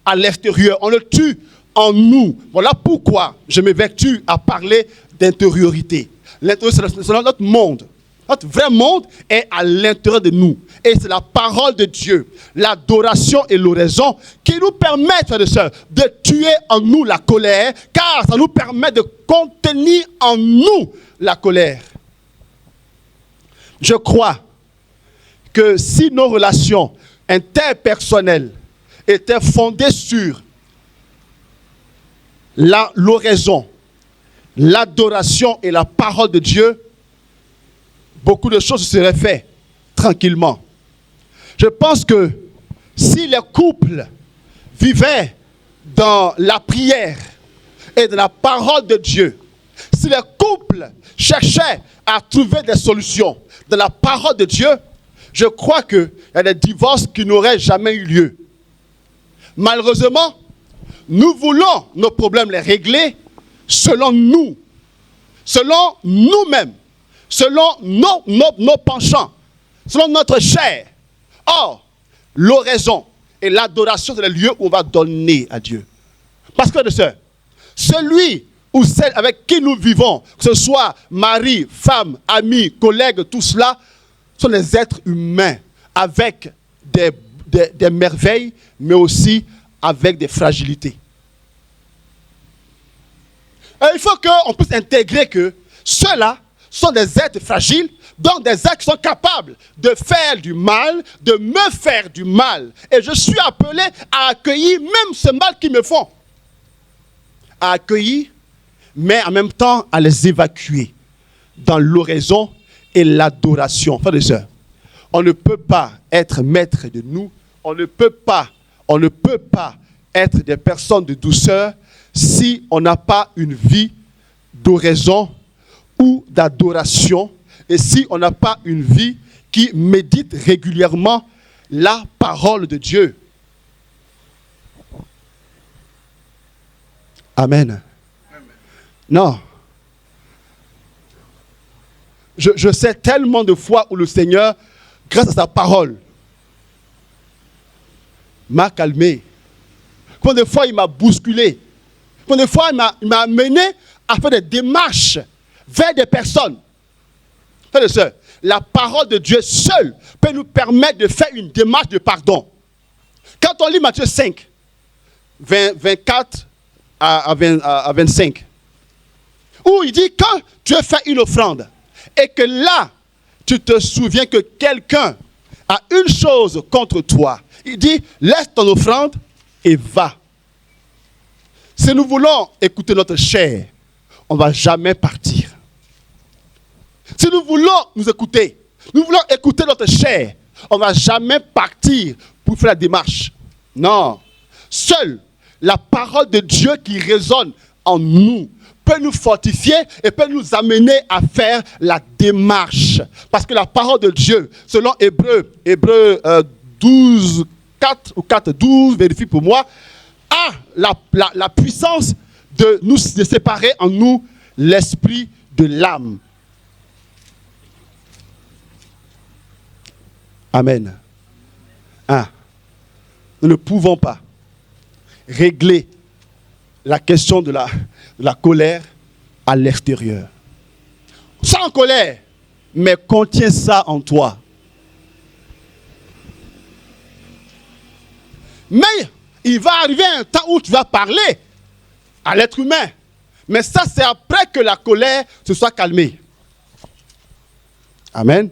Speaker 1: à l'extérieur, on le tue en nous. Voilà pourquoi je m'évertue à parler d'intériorité. L'intériorité, c'est notre monde. Notre vrai monde est à l'intérieur de nous. Et c'est la parole de Dieu, l'adoration et l'oraison qui nous permettent, frères et sœurs, de tuer en nous la colère, car ça nous permet de contenir en nous la colère. Je crois que si nos relations interpersonnelles étaient fondées sur l'oraison, l'adoration et la parole de Dieu, beaucoup de choses seraient faites tranquillement. Je pense que si les couples vivaient dans la prière et dans la parole de Dieu, si les couples cherchaient à trouver des solutions dans la parole de Dieu, je crois qu'il y a des divorces qui n'auraient jamais eu lieu. Malheureusement, nous voulons nos problèmes les régler selon nous, selon nous-mêmes, selon nos penchants, selon notre chair. Or, l'oraison et l'adoration, c'est le lieu où on va donner à Dieu. Parce que, frères et sœurs, celui ou celle avec qui nous vivons, que ce soit mari, femme, ami, collègue, tout cela, sont des êtres humains avec des merveilles, mais aussi avec des fragilités. Et il faut qu'on puisse intégrer que ceux-là sont des êtres fragiles, donc des êtres qui sont capables de faire du mal, de me faire du mal. Et je suis appelé à accueillir même ce mal qu'ils me font. À accueillir, mais en même temps à les évacuer dans l'oraison et l'adoration. Frères et sœurs, on ne peut pas être maître de nous, on ne peut pas être des personnes de douceur si on n'a pas une vie d'oraison ou d'adoration, et si on n'a pas une vie qui médite régulièrement la parole de Dieu. Amen. Non. Je sais tellement de fois où le Seigneur, grâce à sa parole, m'a calmé. Combien de fois il m'a bousculé. Combien de fois il m'a amené à faire des démarches vers des personnes. Frères et sœurs, la parole de Dieu seule peut nous permettre de faire une démarche de pardon. Quand on lit Matthieu 5, 24 à 25, où il dit, quand tu as fait une offrande, et que là, tu te souviens que quelqu'un a une chose contre toi, il dit, laisse ton offrande et va. Si nous voulons écouter notre chair, on ne va jamais partir. Si nous voulons nous écouter, nous voulons écouter notre chair, on ne va jamais partir pour faire la démarche. Non. Seule la parole de Dieu qui résonne en nous peut nous fortifier et peut nous amener à faire la démarche. Parce que la parole de Dieu, selon Hébreux 12, 4 ou 4, 12, vérifie pour moi, a la puissance de séparer en nous l'esprit de l'âme. Amen. Nous ne pouvons pas régler la question de la colère à l'extérieur. Sans colère, mais contiens ça en toi. Mais il va arriver un temps où tu vas parler à l'être humain. Mais ça, c'est après que la colère se soit calmée. Amen.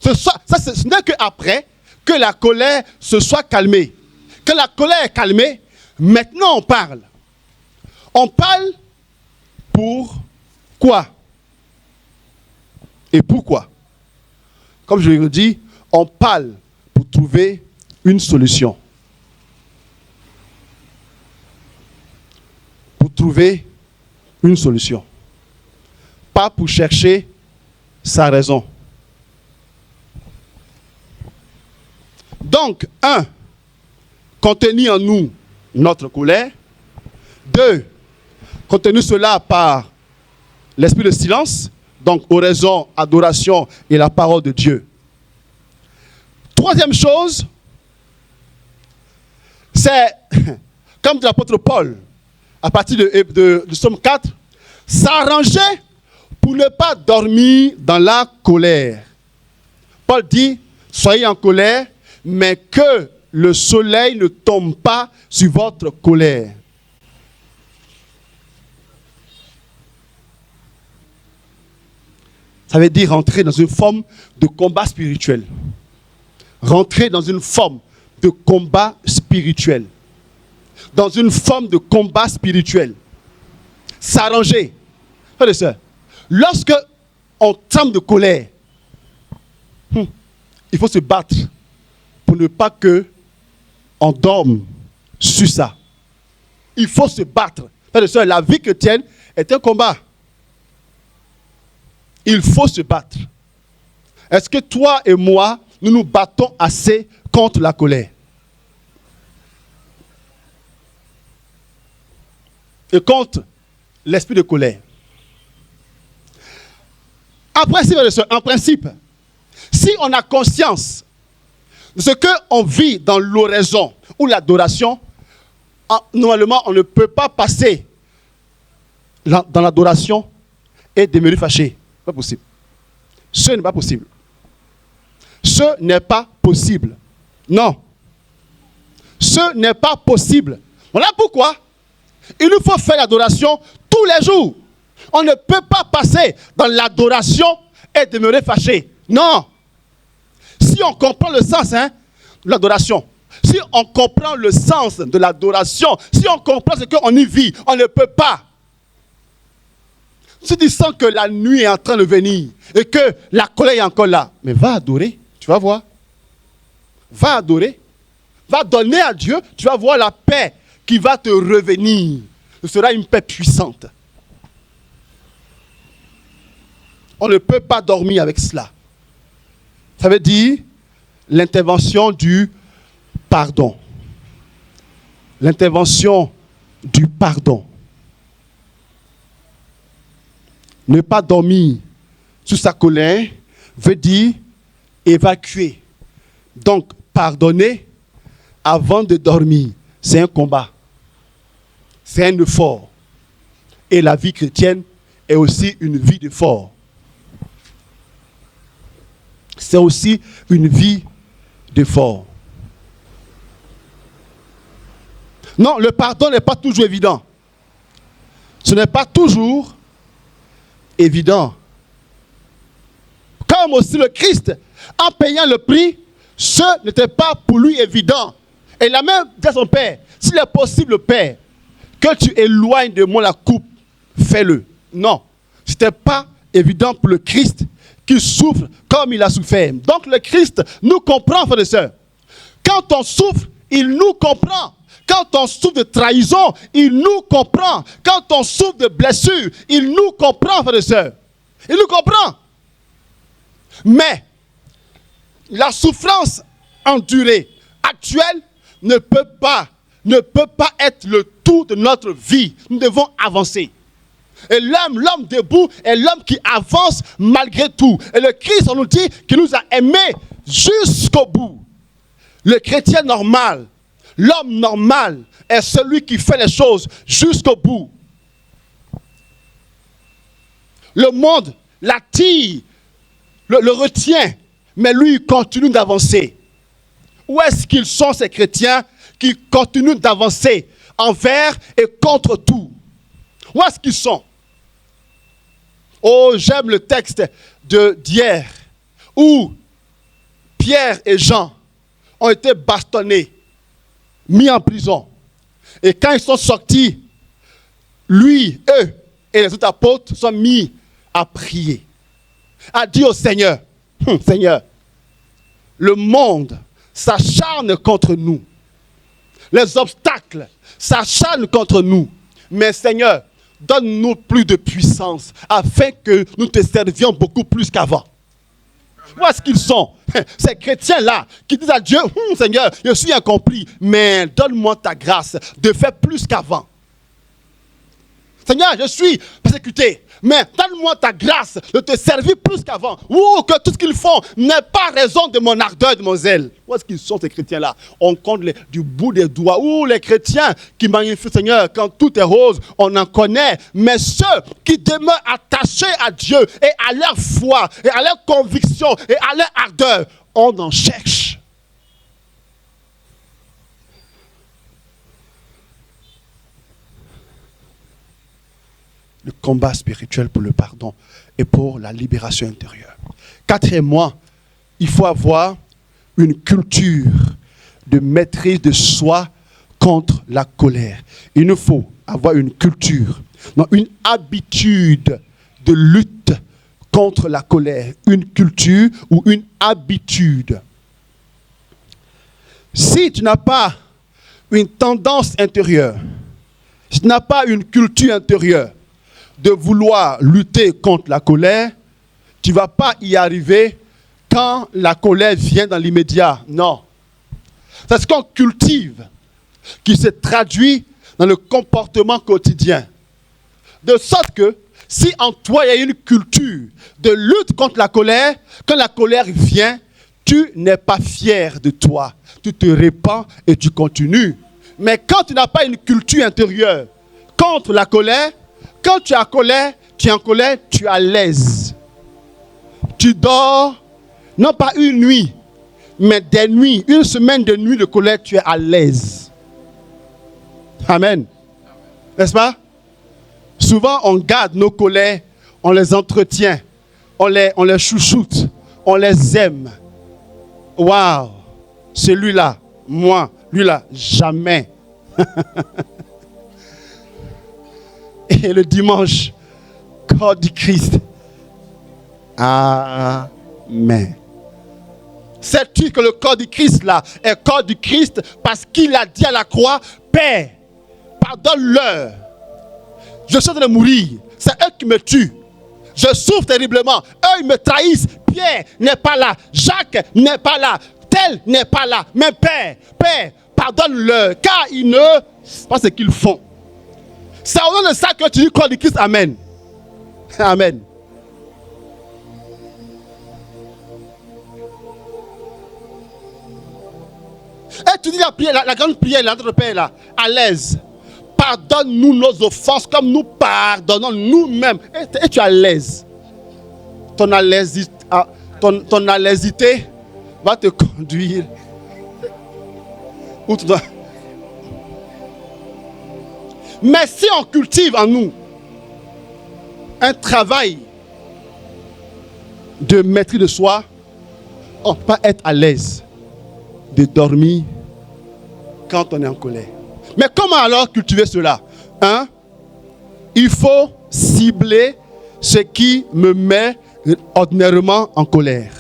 Speaker 1: Ce n'est qu'après que la colère se soit calmée. Que la colère est calmée, maintenant on parle. On parle pour quoi? Et pourquoi? Comme je le dis, on parle pour trouver une solution. Pour trouver une solution. Pas pour chercher sa raison. Donc, 1, contenir en nous notre colère. 2, contenir cela par l'esprit de silence, donc oraison, adoration et la parole de Dieu. Troisième chose, c'est, comme dit l'apôtre Paul, à partir de Somme 4, s'arranger pour ne pas dormir dans la colère. Paul dit, soyez en colère, mais que le soleil ne tombe pas sur votre colère. Ça veut dire rentrer dans une forme de combat spirituel. Rentrer dans une forme de combat spirituel. Dans une forme de combat spirituel. S'arranger. Frères et sœurs, lorsque on tremble de colère, il faut se battre pour ne pas que on dorme sur ça. Il faut se battre. Frères et sœurs, la vie chrétienne est un combat. Il faut se battre. Est-ce que toi et moi, nous nous battons assez contre la colère? Et contre l'esprit de colère. En principe, si on a conscience de ce qu'on vit dans l'oraison ou l'adoration, normalement, on ne peut pas passer dans l'adoration et demeurer fâché. Pas possible. Ce n'est pas possible. Ce n'est pas possible. Non. Ce n'est pas possible. Voilà pourquoi il nous faut faire l'adoration tous les jours. On ne peut pas passer dans l'adoration et demeurer fâché. Non. Si on comprend le sens de l'adoration, si on comprend le sens de l'adoration, si on comprend ce qu'on y vit, on ne peut pas. Si tu sens que la nuit est en train de venir et que la colère est encore là, mais va adorer, tu vas voir. Va adorer. Va donner à Dieu, tu vas voir la paix qui va te revenir. Ce sera une paix puissante. On ne peut pas dormir avec cela. Ça veut dire l'intervention du pardon. L'intervention du pardon. Ne pas dormir sous sa colère veut dire évacuer. Donc, pardonner avant de dormir, c'est un combat. C'est un effort. Et la vie chrétienne est aussi une vie d'effort. C'est aussi une vie d'effort. Non, le pardon n'est pas toujours évident. Ce n'est pas toujours évident. Comme aussi le Christ, en payant le prix, ce n'était pas pour lui évident. Et il a même dit à son Père, s'il est possible, Père, que tu éloignes de moi la coupe, fais-le. Non, ce n'était pas évident pour le Christ qui souffre comme il a souffert. Donc le Christ nous comprend, frères et sœurs. Quand on souffre, il nous comprend. Quand on souffre de trahison, il nous comprend. Quand on souffre de blessures, il nous comprend, frères et sœurs. Il nous comprend. Mais la souffrance endurée actuelle ne peut pas être le tout de notre vie. Nous devons avancer. Et l'homme debout est l'homme qui avance malgré tout. Et le Christ, on nous dit qu'il nous a aimés jusqu'au bout. Le chrétien normal, l'homme normal est celui qui fait les choses jusqu'au bout. Le monde l'attire le retient, mais lui, il continue d'avancer. Où est-ce qu'ils sont, ces chrétiens qui continuent d'avancer envers et contre tout? Où est-ce qu'ils sont? Oh, j'aime le texte d'hier, où Pierre et Jean ont été bastonnés, mis en prison. Et quand ils sont sortis, lui, eux et les autres apôtres sont mis à prier, à dire au Seigneur, Seigneur, le monde s'acharne contre nous. Les obstacles s'acharnent contre nous. Mais Seigneur, donne-nous plus de puissance afin que nous te servions beaucoup plus qu'avant. Où est-ce qu'ils sont? Ces chrétiens-là qui disent à Dieu, Seigneur, je suis incompris, mais donne-moi ta grâce de faire plus qu'avant. Seigneur, je suis persécuté, mais donne-moi ta grâce de te servir plus qu'avant. Ou que tout ce qu'ils font n'est pas raison de mon ardeur et de mon zèle. Où est-ce qu'ils sont, ces chrétiens-là? On compte du bout des doigts. Ou les chrétiens qui magnifient Seigneur, quand tout est rose, on en connaît. Mais ceux qui demeurent attachés à Dieu et à leur foi, et à leur conviction, et à leur ardeur, on en cherche. Le combat spirituel pour le pardon et pour la libération intérieure. Quatrièmement, il faut avoir une culture de maîtrise de soi contre la colère. Il nous faut avoir une culture, non, une habitude de lutte contre la colère. Une culture ou une habitude. Si tu n'as pas une tendance intérieure, si tu n'as pas une culture intérieure, de vouloir lutter contre la colère, tu ne vas pas y arriver quand la colère vient dans l'immédiat. Non. C'est ce qu'on cultive qui se traduit dans le comportement quotidien. De sorte que si en toi il y a une culture de lutte contre la colère, quand la colère vient, tu n'es pas fier de toi. Tu te répands et tu continues. Mais quand tu n'as pas une culture intérieure contre la colère, quand tu es en colère, tu es à l'aise. Tu dors, non pas une nuit, mais des nuits, une semaine de nuit de colère, tu es à l'aise. Amen. N'est-ce pas? Souvent, on garde nos colères, on les entretient, on les chouchoute, on les aime. Waouh! Celui-là, moi, lui-là, jamais. Et le dimanche, corps du Christ. Amen. Sais-tu que le corps du Christ là est corps du Christ parce qu'il a dit à la croix, Père, pardonne-leur. Je suis en train de mourir. C'est eux qui me tuent. Je souffre terriblement. Eux, ils me trahissent. Pierre n'est pas là. Jacques n'est pas là. Tel n'est pas là. Mais Père, pardonne-leur, car ils ne savent pas ce qu'ils font. C'est au nom de ça que tu dis corps du Christ. Amen. Amen. Et tu dis la prière, la grande prière, l'entre Père là, à l'aise. Pardonne-nous nos offenses comme nous pardonnons nous-mêmes. Et tu es à l'aise. Ton alaisité va te conduire où tu dois. Mais si on cultive en nous un travail de maîtrise de soi, on ne peut pas être à l'aise de dormir quand on est en colère. Mais comment alors cultiver cela? Il faut cibler ce qui me met ordinairement en colère.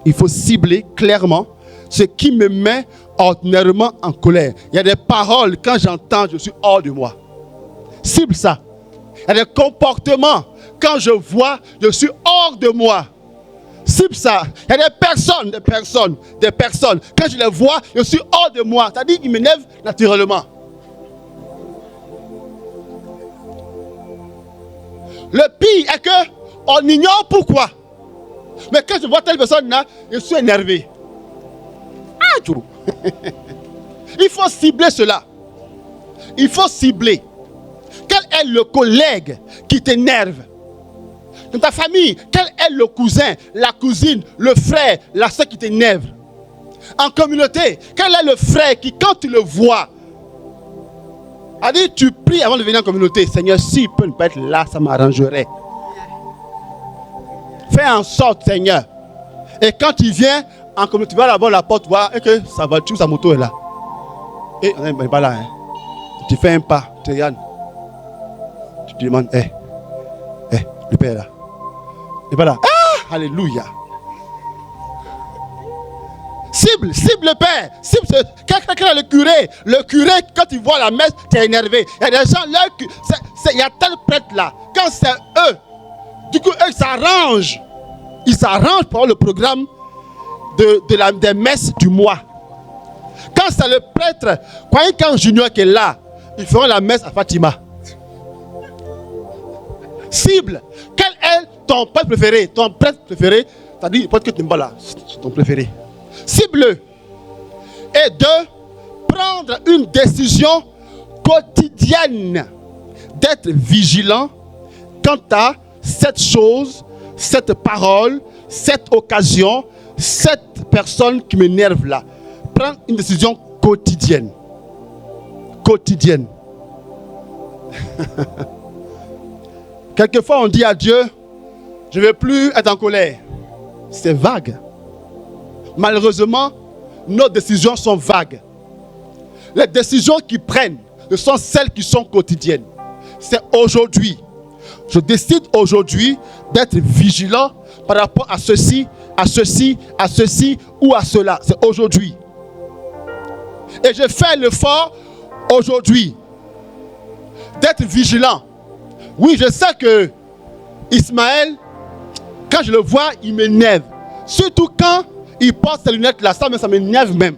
Speaker 1: Il faut cibler clairement ce qui me met ordinairement en colère. Il y a des paroles, quand j'entends, je suis hors de moi. Cible ça. Il y a des comportements, quand je vois, je suis hors de moi. Cible ça. Il y a des personnes, quand je les vois, je suis hors de moi. C'est-à-dire qu'ils m'énervent naturellement. Le pire est que on ignore pourquoi. Mais quand je vois telle personne là, je suis énervé. Il faut cibler cela. Il faut cibler. Quel est le collègue qui t'énerve? Dans ta famille, quel est le cousin, la cousine, le frère, la soeur qui t'énerve? En communauté, quel est le frère qui, quand tu le vois, a dit, tu pries avant de venir en communauté. Seigneur, s'il peut ne pas être là, ça m'arrangerait. Fais en sorte, Seigneur. Et quand tu viens en communauté, tu vas là-bas la porte, voir et que sa voiture, sa moto est là. Et on n'est pas là. Hein. Tu fais un pas, tu regardes. Tu demandes, le Père est là. Il n'est pas là. Ah, alléluia. Cible le Père. Cible quelqu'un, le curé. Le curé, quand il voit la messe, tu es énervé. Il y a des gens, il y a tel prêtre là. Quand c'est eux, du coup, eux, ils s'arrangent. Ils s'arrangent pour le programme des messes du mois. Quand c'est le prêtre, quand Junior qui est là, ils feront la messe à Fatima. Cible. Quel est ton prêtre préféré? Ton prêtre préféré, t'as dit, peut-être que tu n'aimes pas là. C'est ton préféré. Cible. Et de prendre une décision quotidienne. D'être vigilant quant à cette chose, cette parole, cette occasion, cette personne qui m'énerve là. Prendre une décision quotidienne. Quotidienne. Quelquefois on dit à Dieu, je ne veux plus être en colère. C'est vague. Malheureusement, nos décisions sont vagues. Les décisions qu'ils prennent, ce sont celles qui sont quotidiennes. C'est aujourd'hui. Je décide aujourd'hui d'être vigilant par rapport à ceci, à ceci, à ceci ou à cela. C'est aujourd'hui. Et je fais l'effort aujourd'hui d'être vigilant. Oui, je sais que Ismaël, quand je le vois, il m'énerve. Surtout quand il porte ses lunettes là, ça m'énerve même.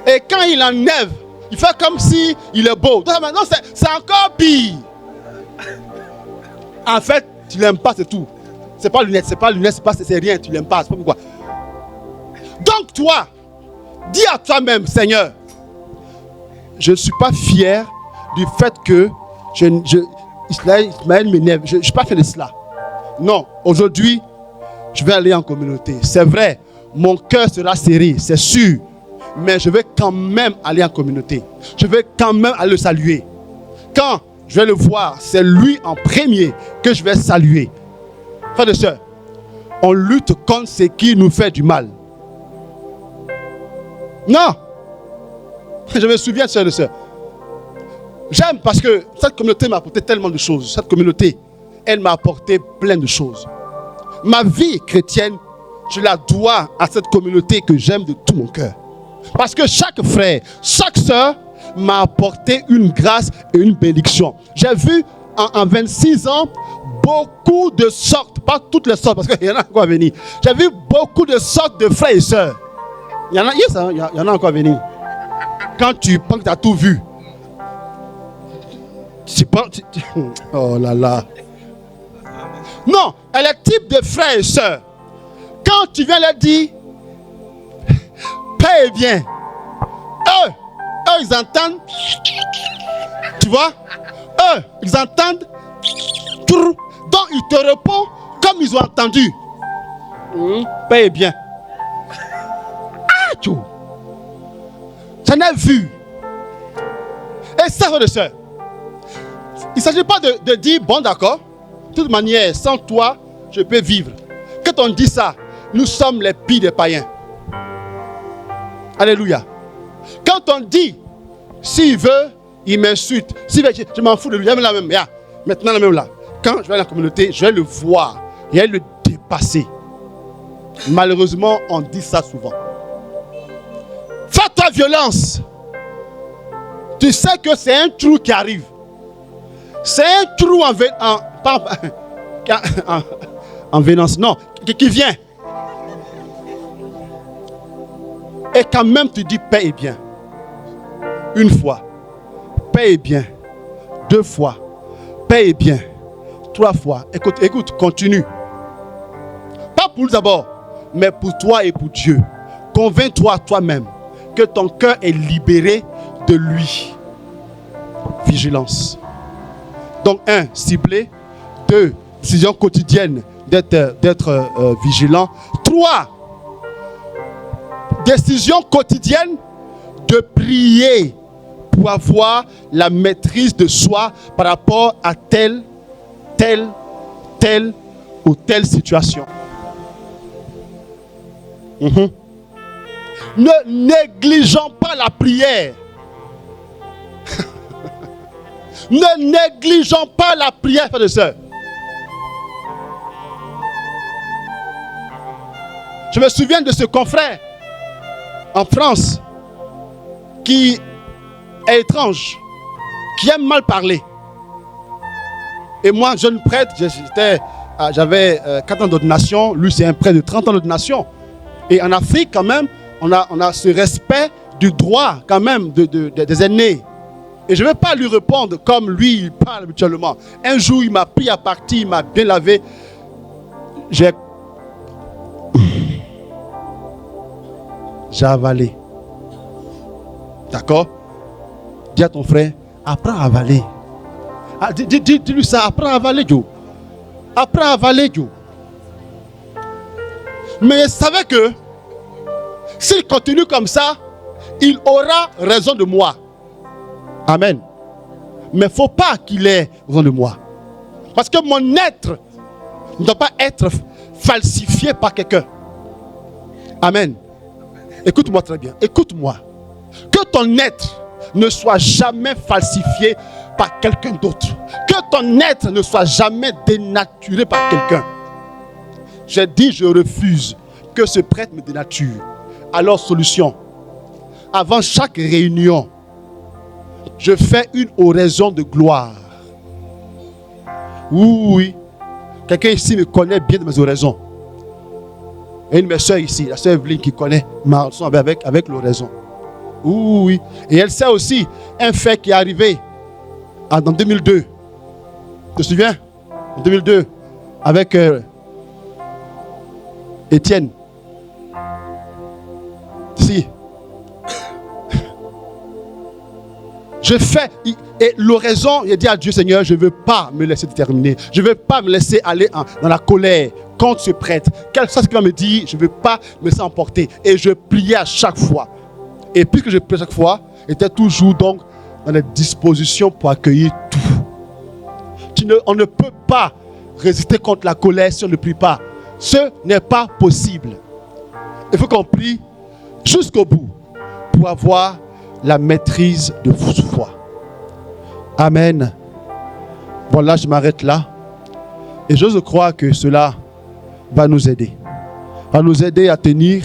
Speaker 1: Et quand il enlève, il fait comme si il est beau. Non, c'est encore pire. En fait, tu l'aimes pas, c'est tout. C'est pas lunettes, c'est rien, tu l'aimes pas, c'est pas pourquoi. Donc toi, dis à toi-même, Seigneur, je ne suis pas fier du fait que Ismaël m'énerve. Je ne suis pas fier de cela. Non, aujourd'hui, je vais aller en communauté. C'est vrai, mon cœur sera serré, c'est sûr. Mais je vais quand même aller en communauté. Je vais quand même aller le saluer. Quand je vais le voir, c'est lui en premier que je vais saluer. Frères et sœurs, on lutte contre ce qui nous fait du mal. Non. Je me souviens, frères et sœurs. J'aime parce que cette communauté m'a apporté tellement de choses. Cette communauté, elle m'a apporté plein de choses. Ma vie chrétienne, je la dois à cette communauté que j'aime de tout mon cœur. Parce que chaque frère, chaque sœur m'a apporté une grâce et une bénédiction. J'ai vu en 26 ans beaucoup de sortes, pas toutes les sortes, parce qu'il y en a encore à venir. J'ai vu beaucoup de sortes de frères et sœurs. Il y en a, yes, hein, il y en a encore à venir. Quand tu penses que tu as tout vu, oh là là. Non, elle est type de frères et sœurs. Quand tu viens leur dire, paix et bien, eux, ils entendent, tu vois, eux, ils entendent, donc ils te répondent comme ils ont entendu. Paix et bien. Ah, tout. J'en ai vu. Et ça, frères et sœurs, il ne s'agit pas de dire, bon d'accord, de toute manière, sans toi, je peux vivre. Quand on dit ça, nous sommes les pires des païens. Alléluia. Quand on dit, s'il veut, il m'insulte. S'il veut, je m'en fous de lui. La même, maintenant, la même là. Quand je vais à la communauté, je vais le voir. Je vais le dépasser. Malheureusement, on dit ça souvent. Fais-toi violence. Tu sais que c'est un trou qui arrive. C'est un trou en venance, non, qui vient. Et quand même tu dis paix et bien. Une fois, paix et bien. 2 fois, paix et bien. 3 fois. Écoute, continue. Pas pour nous d'abord, mais pour toi et pour Dieu. Convainc-toi toi-même que ton cœur est libéré de lui. Vigilance. Donc, 1, cibler. 2, décision quotidienne d'être vigilant. 3, décision quotidienne de prier pour avoir la maîtrise de soi par rapport à telle ou telle situation. Ne négligeons pas la prière. Ne négligeons pas la prière, frères et sœurs. Je me souviens de ce confrère en France qui est étrange, qui aime mal parler. Et moi, jeune prêtre, j'avais 4 ans d'ordination, lui c'est un prêtre de 30 ans d'ordination. Et en Afrique, quand même, on a ce respect du droit, quand même, des aînés. Et je ne vais pas lui répondre comme lui, il parle habituellement. Un jour, il m'a pris à partie, il m'a bien lavé. J'ai avalé. D'accord? Dis à ton frère, apprends à avaler. Ah, dis-lui ça, apprends à avaler, Joe. Apprends à avaler, Joe. Mais il savait que s'il continue comme ça, il aura raison de moi. Amen. Mais il ne faut pas qu'il ait raison de moi. Parce que mon être ne doit pas être falsifié par quelqu'un. Amen. Écoute-moi très bien. Écoute-moi. Que ton être ne soit jamais falsifié par quelqu'un d'autre. Que ton être ne soit jamais dénaturé par quelqu'un. J'ai dit, je refuse que ce prêtre me dénature. Alors, solution. Avant chaque réunion, je fais une oraison de gloire. Oui. Quelqu'un ici me connaît bien de mes oraisons. Et une de mes soeurs ici, la soeur Evelyne qui connaît ma oraison avec l'oraison. Oui. Et elle sait aussi un fait qui est arrivé en 2002. Tu te souviens? En 2002, avec Étienne. Si. Je fais, et l'oraison, il a dit à Dieu, Seigneur, je ne veux pas me laisser déterminer. Je ne veux pas me laisser aller dans la colère contre ce prêtre. Quel que soit ce qu'il va me dire, je ne veux pas me laisser emporter. Et je priais à chaque fois. Et puisque je priais à chaque fois, j'étais toujours donc dans les dispositions pour accueillir tout. On ne peut pas résister contre la colère si on ne prie pas. Ce n'est pas possible. Il faut qu'on prie jusqu'au bout pour avoir la maîtrise de foi. Amen. Voilà, je m'arrête là. Et j'ose croire que cela va nous aider. Va nous aider à tenir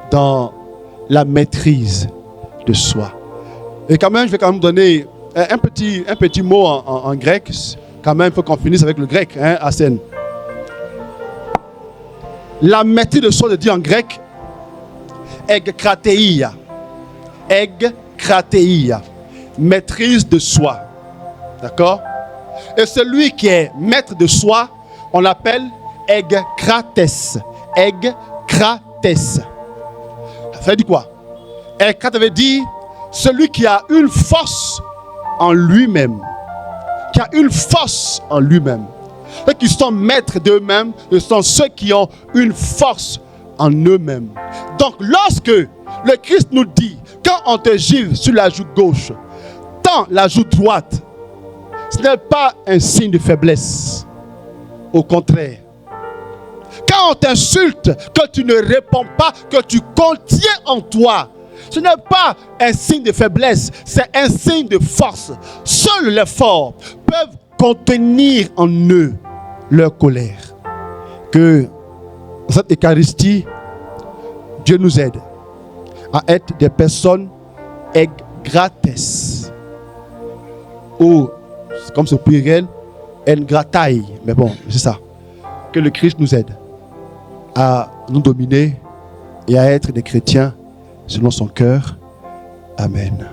Speaker 1: dans la maîtrise de soi. Et quand même, je vais quand même donner un petit mot en grec. Quand même, il faut qu'on finisse avec le grec, hein, Asen. La maîtrise de soi, je dis en grec, egkrateia. Egkrateia. Maîtrise de soi. D'accord? Et celui qui est maître de soi, on l'appelle egkrates. Egkrates. Ça veut dire quoi? Egkrates veut dire celui qui a une force en lui-même. Qui a une force en lui-même. Ceux qui sont maîtres d'eux-mêmes, ce sont ceux qui ont une force en eux-mêmes. Donc, lorsque le Christ nous dit, quand on te gifle sur la joue gauche, tends la joue droite, ce n'est pas un signe de faiblesse. Au contraire. Quand on t'insulte, que tu ne réponds pas, que tu contiens en toi, ce n'est pas un signe de faiblesse, c'est un signe de force. Seuls les forts peuvent contenir en eux leur colère. Que dans cette Eucharistie, Dieu nous aide à être des personnes egkrates. Ou, comme ce pluriel, engratai. Mais bon, c'est ça. Que le Christ nous aide à nous dominer et à être des chrétiens selon son cœur. Amen.